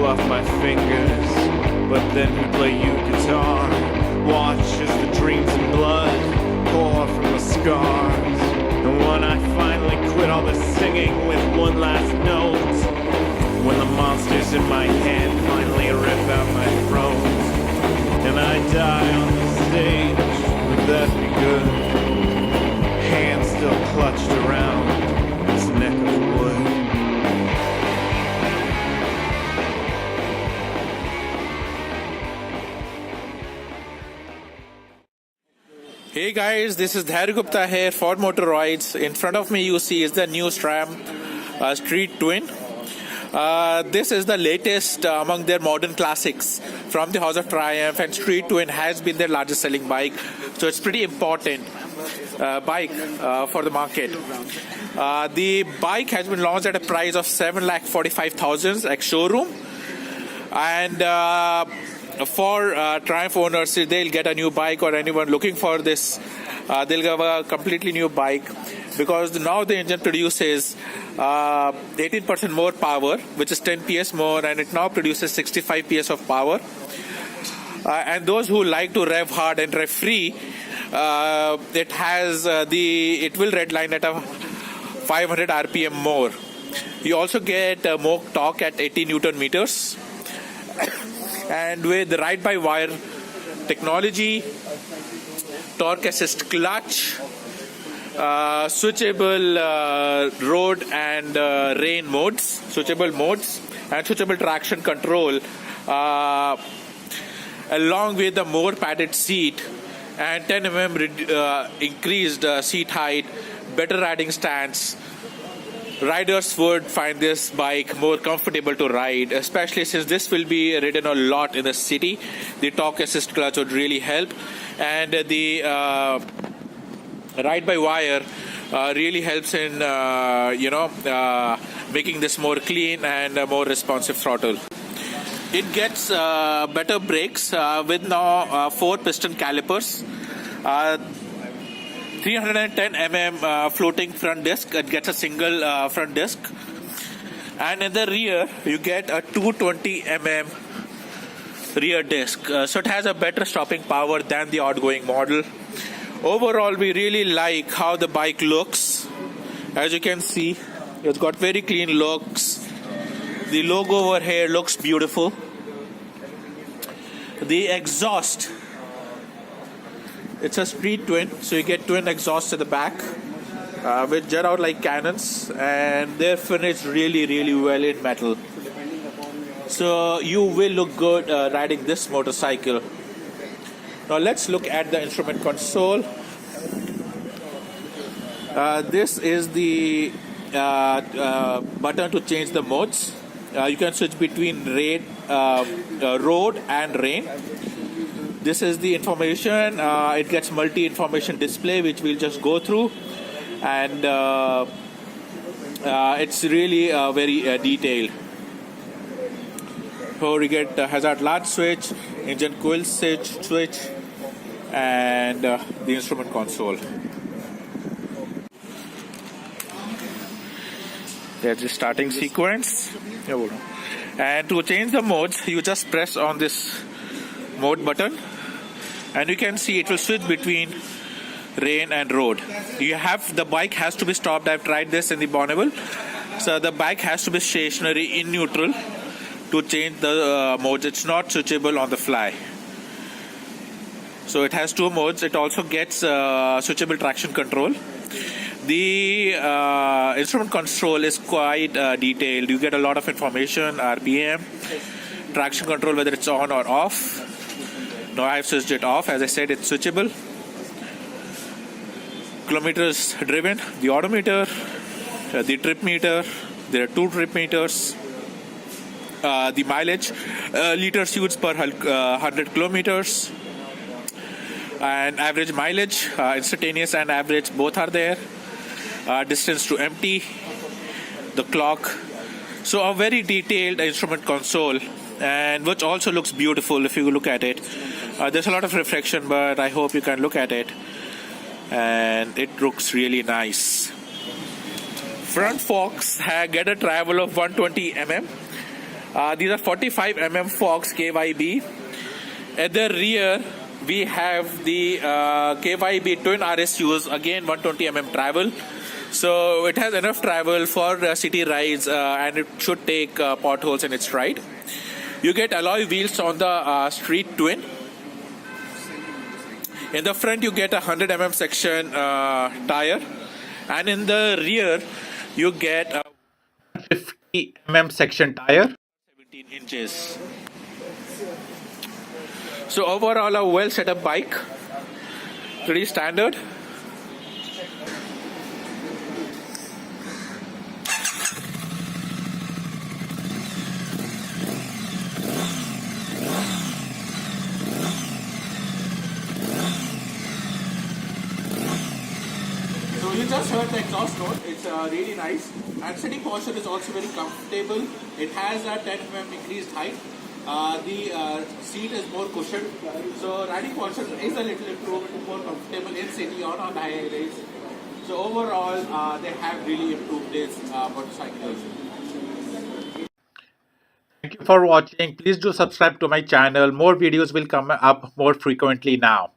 Off my fingers, but then we play you guitar. Watch as the dreams and blood pour from the scars. And when I finally quit all the singing with one last note, when the monsters in my head finally rip out my throat, and I die on the stage, would that be good? Hands still clutched around this neck of wood. Hey guys, this is Dhair Gupta here for Motoroids. In front of me you see is the new SRAM Street Twin. This is the latest among their modern classics from the House of Triumph, and Street Twin has been their largest selling bike. So it's pretty important bike for the market. The bike has been launched at a price of 7,45,000 at showroom. And for Triumph owners, they'll get a new bike, or anyone looking for this, they'll get a completely new bike, because now the engine produces 18% more power, which is 10 PS more, and it now produces 65 PS of power. And those who like to rev hard and rev free, it will redline at a 500 RPM more. You also get more torque at 80 Newton meters. And with the ride-by-wire technology, torque assist clutch, switchable road and rain modes, switchable modes, and switchable traction control, along with the more padded seat and 10 mm increased seat height, better riding stance, riders would find this bike more comfortable to ride, especially since this will be ridden a lot in the city. The torque assist clutch would really help, and the ride-by-wire really helps in making this more clean and more responsive throttle. It gets better brakes with now 4 piston calipers. 310 mm floating front disc. It gets a single front disc, and in the rear you get a 220 mm rear disc. So it has a better stopping power than the outgoing model. Overall, we really like how the bike looks. As you can see, it's got very clean looks. The logo over here looks beautiful. The exhaust, it's a Street Twin, so you get twin exhausts at the back, which jet out like cannons, and they're finished really, really well in metal. So you will look good riding this motorcycle. Now let's look at the instrument console. This is the button to change the modes. You can switch between road and rain. This is the information. It gets multi-information display, which we'll just go through, and it's really very detailed. So we get hazard latch switch, engine coil switch, and the instrument console. There's the starting sequence. And to change the modes, you just press on this mode button, and you can see it will switch between rain and road. The bike has to be stopped. I've tried this in the Bonneville. So the bike has to be stationary in neutral to change the modes. It's not switchable on the fly. So it has 2 modes. It also gets switchable traction control. The instrument console is quite detailed. You get a lot of information, RPM, traction control, whether it's on or off. Now I've switched it off. As I said, it's switchable. Kilometers driven, the odometer, the trip meter. There are 2 trip meters. the mileage, liters used per 100 kilometers, and average mileage, instantaneous and average both are there. Distance to empty, the clock. So a very detailed instrument console, and which also looks beautiful if you look at it. There's a lot of reflection, but I hope you can look at it, and it looks really nice. Front forks get a travel of 120 mm. These are 45 mm forks KYB. At the rear, we have the KYB twin RSUs, again 120 mm travel. So it has enough travel for city rides, and it should take potholes in its ride. You get alloy wheels on the street twin. In the front, you get a 100 mm section tire, and in the rear, you get a 50 mm section tire, 17 inches. So overall, a well set up bike, pretty standard. So you just heard the exhaust note. It's really nice, and sitting posture is also very comfortable. It has a 10 mm increased height. The seat is more cushioned, so riding posture is a little improved, more comfortable in city or on highways. So overall, they have really improved this motorcycle. Thank you for watching. Please do subscribe to my channel. More videos will come up more frequently now.